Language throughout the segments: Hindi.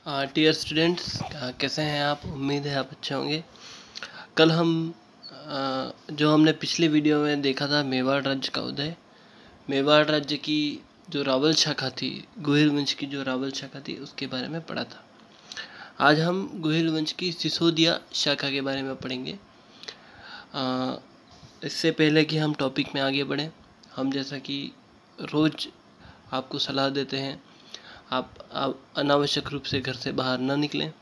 डियर स्टूडेंट्स, कैसे हैं आप। उम्मीद है आप अच्छे होंगे। कल हम जो हमने पिछले वीडियो में देखा था मेवाड़ राज्य का उदय, मेवाड़ राज्य की जो रावल शाखा थी, गुहिल वंश की जो रावल शाखा थी, उसके बारे में पढ़ा था। आज हम गुहिल वंश की सिसोदिया शाखा के बारे में पढ़ेंगे। इससे पहले कि हम टॉपिक में आगे बढ़ें, हम जैसा कि रोज़ आपको सलाह देते हैं, आप अनावश्यक रूप से घर से बाहर ना निकलें।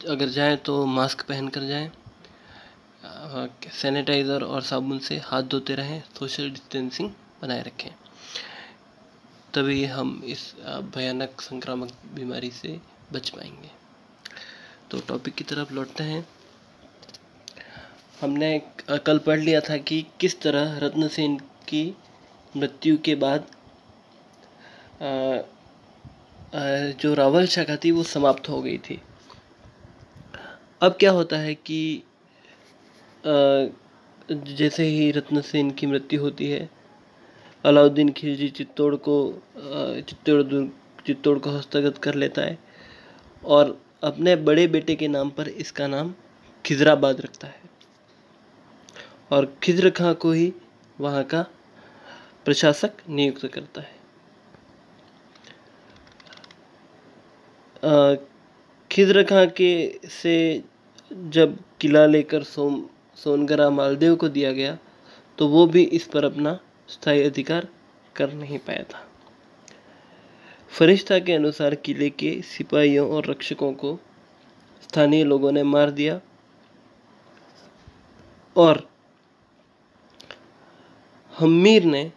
अगर जाएं तो मास्क पहन कर जाएं, सैनिटाइज़र और साबुन से हाथ धोते रहें, सोशल डिस्टेंसिंग बनाए रखें, तभी हम इस भयानक संक्रामक बीमारी से बच पाएंगे। तो टॉपिक की तरफ लौटते हैं। हमने कल पढ़ लिया था कि किस तरह रत्नसेन की मृत्यु के बाद जो रावल शाखा थी वो समाप्त हो गई थी। अब क्या होता है कि जैसे ही रत्नसेन की मृत्यु होती है, अलाउद्दीन खिलजी चित्तौड़ को हस्तगत कर लेता है और अपने बड़े बेटे के नाम पर इसका नाम खिजराबाद रखता है और खिज्र खां को ही वहाँ का प्रशासक नियुक्त करता है। खिज्र खां के से जब किला लेकर सोनगरा मालदेव को दिया गया तो वो भी इस पर अपना स्थायी अधिकार कर नहीं पाया था। फरिश्ता के अनुसार किले के सिपाहियों और रक्षकों को स्थानीय लोगों ने मार दिया और हम्मीर ने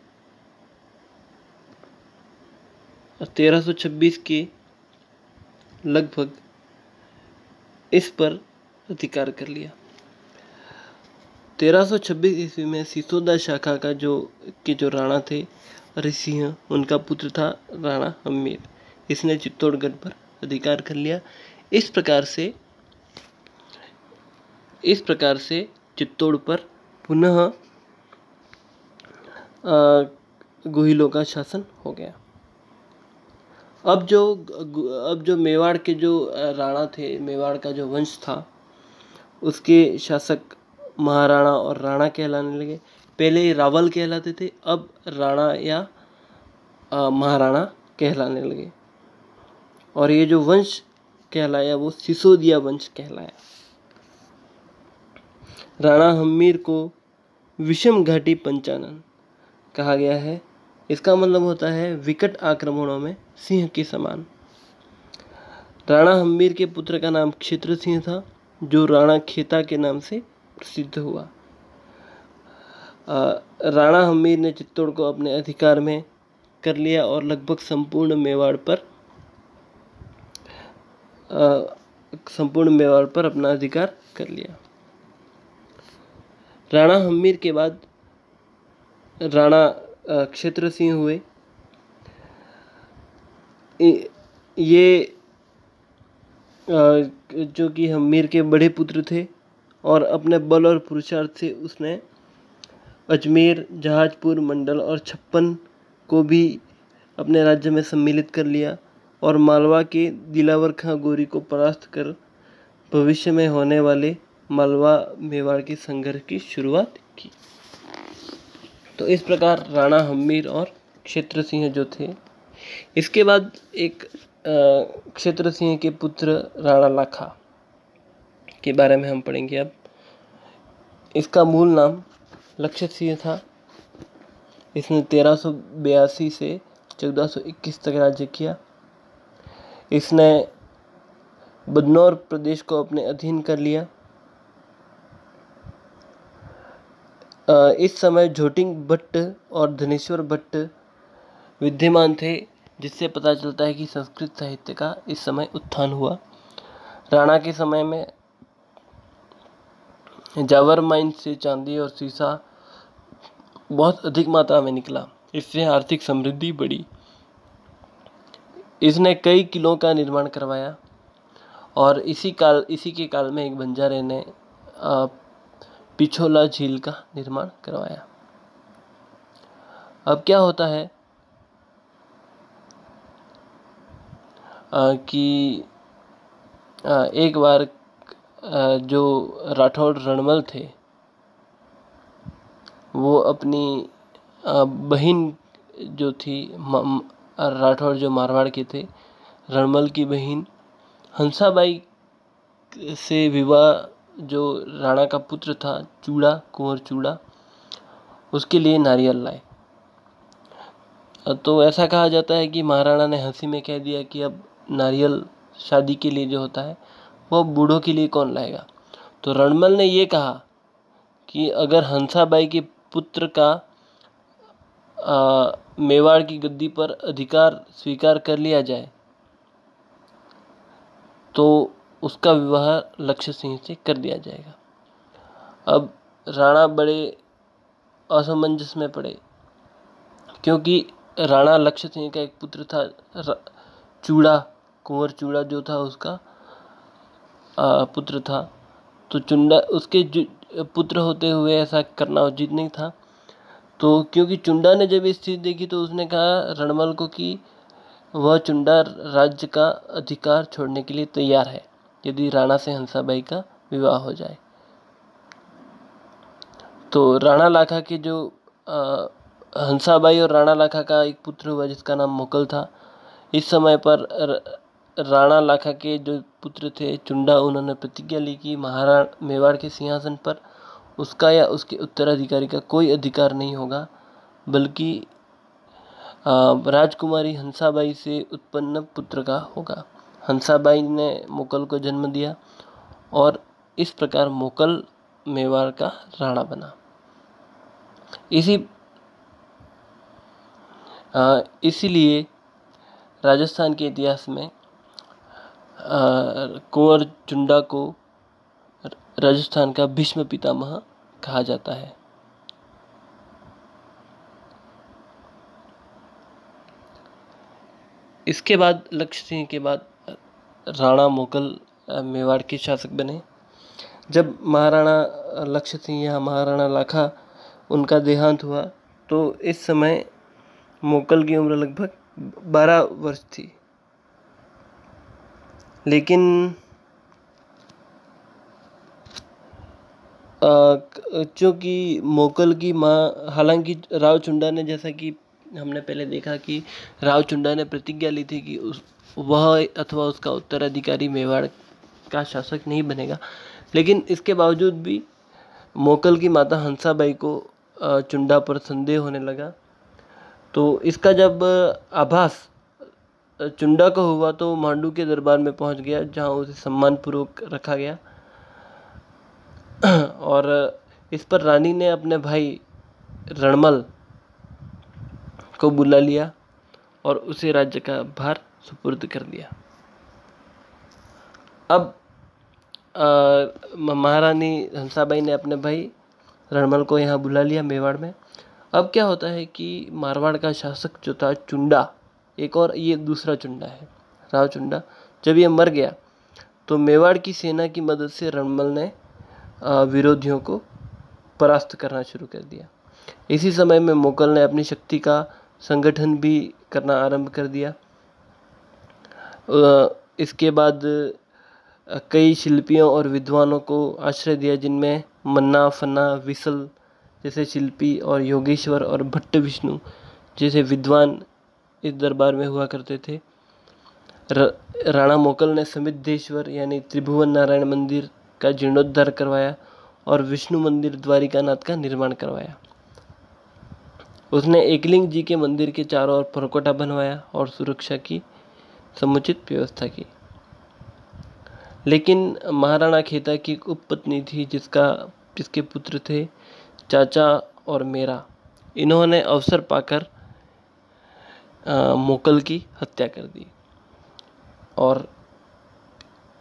1326 के लगभग इस पर अधिकार कर लिया। 1326 ईस्वी में सिसोदा शाखा का जो राणा थे हरिसिंह, उनका पुत्र था राणा हम्मीर। इसने चित्तौड़गढ़ पर अधिकार कर लिया। इस प्रकार से चित्तौड़ पर पुनः गुहिलों का शासन हो गया। अब जो मेवाड़ के जो राणा थे, मेवाड़ का जो वंश था, उसके शासक महाराणा और राणा कहलाने लगे। पहले रावल कहलाते थे, अब राणा या महाराणा कहलाने लगे और ये जो वंश कहलाया वो सिसोदिया वंश कहलाया। राणा हम्मीर को विषम घाटी पंचानन कहा गया है। इसका मतलब होता है विकट आक्रमणों में सिंह के समान। राणा हम्मीर के पुत्र का नाम क्षेत्र सिंह था, जो राणा खेता के नाम से प्रसिद्ध हुआ। राणा हम्मीर ने चित्तौड़ को अपने अधिकार में कर लिया और लगभग संपूर्ण मेवाड़ पर अपना अधिकार कर लिया। राणा हम्मीर के बाद राणा क्षेत्र सिंह हुए। ये जो कि हम्मीर के बड़े पुत्र थे और अपने बल और पुरुषार्थ से उसने अजमेर, जहाजपुर मंडल और छप्पन को भी अपने राज्य में सम्मिलित कर लिया और मालवा के दिलावर खां गोरी को परास्त कर भविष्य में होने वाले मालवा मेवाड़ के संघर्ष की शुरुआत की। तो इस प्रकार राणा हम्मीर और क्षेत्र सिंह जो थे। इसके बाद एक क्षेत्र सिंह के पुत्र राणा लाखा के बारे में हम पढ़ेंगे। अब इसका मूल नाम लक्षित सिंह था। इसने 1382 से 1421 तक राज्य किया। इसने बदनौर प्रदेश को अपने अधीन कर लिया। इस समय झोटिंग भट्ट और धनेश्वर भट्ट विद्यमान थे, जिससे पता चलता है कि संस्कृत साहित्य का इस समय उत्थान हुआ। राणा के समय में जावर माइन से चांदी और सीसा बहुत अधिक मात्रा में निकला। इससे आर्थिक समृद्धि बढ़ी। इसने कई किलों का निर्माण करवाया और इसी के काल में एक बंजारे ने पिछोला झील का निर्माण करवाया। अब क्या होता है कि एक बार जो राठौड़ रणमल थे वो अपनी बहन जो थी राठौड़ जो मारवाड़ के थे, रणमल की बहन हंसाबाई से विवाह जो राणा का पुत्र था चूड़ा, कुंवर चूड़ा, उसके लिए नारियल लाए। तो ऐसा कहा जाता है कि महाराणा ने हंसी में कह दिया कि अब नारियल शादी के लिए जो होता है वो बूढ़ों के लिए कौन लाएगा। तो रणमल ने ये कहा कि अगर हंसाबाई के पुत्र का मेवाड़ की गद्दी पर अधिकार स्वीकार कर लिया जाए तो उसका विवाह लक्ष्य सिंह से कर दिया जाएगा। अब राणा बड़े असमंजस में पड़े, क्योंकि राणा लक्ष्य सिंह का एक पुत्र था चूड़ा, कुंवर चूड़ा जो था उसका पुत्र था। तो चुंडा उसके पुत्र होते हुए ऐसा करना उचित नहीं था। तो क्योंकि चुंडा ने जब स्थिति देखी तो उसने कहा रणमल को कि वह चुंडा राज्य का अधिकार छोड़ने के लिए तैयार है यदि राणा से हंसाबाई का विवाह हो जाए। तो राणा लाखा के जो हंसाबाई और राणा लाखा का एक पुत्र हुआ जिसका नाम मोकल था। इस समय पर राणा लाखा के जो पुत्र थे चुंडा, उन्होंने प्रतिज्ञा ली कि मेवाड़ के सिंहासन पर उसका या उसके उत्तराधिकारी का कोई अधिकार नहीं होगा, बल्कि राजकुमारी हंसाबाई से उत्पन्न पुत्र का होगा। हंसाबाई ने मोकल को जन्म दिया और इस प्रकार मोकल मेवाड़ का राणा बना। इसीलिए राजस्थान के इतिहास में कुंवर चुंडा को राजस्थान का भीष्म पितामह कहा जाता है। इसके बाद लक्ष्य सिंह के बाद राणा मोकल मेवाड़ के शासक बने। जब महाराणा लक्ष्य सिंह या महाराणा लाखा उनका देहांत हुआ तो इस समय मोकल की उम्र लगभग 12 वर्ष थी। लेकिन चूँकि मोकल की माँ, हालांकि राव चुंडा ने, जैसा कि हमने पहले देखा कि राव चुंडा ने प्रतिज्ञा ली थी कि वह अथवा उसका उत्तराधिकारी मेवाड़ का शासक नहीं बनेगा, लेकिन इसके बावजूद भी मोकल की माता हंसाबाई को चुंडा पर संदेह होने लगा। तो इसका जब आभास चुंडा को हुआ तो मांडू के दरबार में पहुंच गया, जहां उसे सम्मानपूर्वक रखा गया और इस पर रानी ने अपने भाई रणमल को बुला लिया और उसे राज्य का भार सुपुर्द कर दिया। अब महारानी हंसाबाई ने अपने भाई रणमल को यहाँ बुला लिया मेवाड़ में। अब क्या होता है कि मारवाड़ का शासक जो था चुंडा, एक और ये दूसरा चुंडा है राव चुंडा, जब ये मर गया तो मेवाड़ की सेना की मदद से रणमल ने विरोधियों को परास्त करना शुरू कर दिया। इसी समय में मोकल ने अपनी शक्ति का संगठन भी करना आरंभ कर दिया। इसके बाद कई शिल्पियों और विद्वानों को आश्रय दिया, जिनमें मन्ना, फन्ना, विसल जैसे शिल्पी और योगेश्वर और भट्ट विष्णु जैसे विद्वान इस दरबार में हुआ करते थे। राणा मोकल ने समिद्धेश्वर यानी त्रिभुवन नारायण मंदिर का जीर्णोद्धार करवाया और विष्णु मंदिर द्वारिकानाथ का निर्माण करवाया। उसने एकलिंग जी के मंदिर के चारों ओर परकोटा बनवाया और सुरक्षा की समुचित व्यवस्था की। लेकिन महाराणा खेता की एक उपपत्नी थी जिसके पुत्र थे चाचा और मेरा। इन्होंने अवसर पाकर मोकल की हत्या कर दी और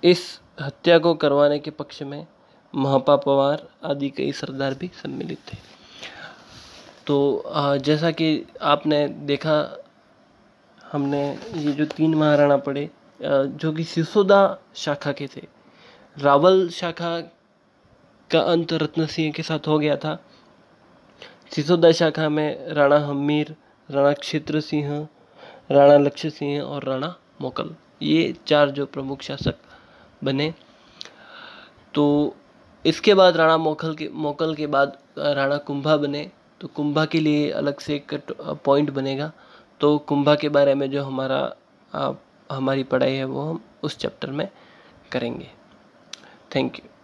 इस हत्या को करवाने के पक्ष में महापा पवार आदि कई सरदार भी सम्मिलित थे। तो जैसा कि आपने देखा, हमने ये जो 3 महाराणा पढ़े जो कि सिसोदा शाखा के थे। रावल शाखा का अंत रत्न सिंह के साथ हो गया था। सिसोदा शाखा में राणा हम्मीर, राणा क्षेत्र सिंह, राणा लक्ष्य सिंह और राणा मोकल ये 4 जो प्रमुख शासक बने। तो इसके बाद राणा मोकल के बाद राणा कुंभा बने। तो कुंभा के लिए अलग से एक पॉइंट बनेगा। तो कुंभा के बारे में जो हमारी पढ़ाई है वो हम उस चैप्टर में करेंगे। Thank you.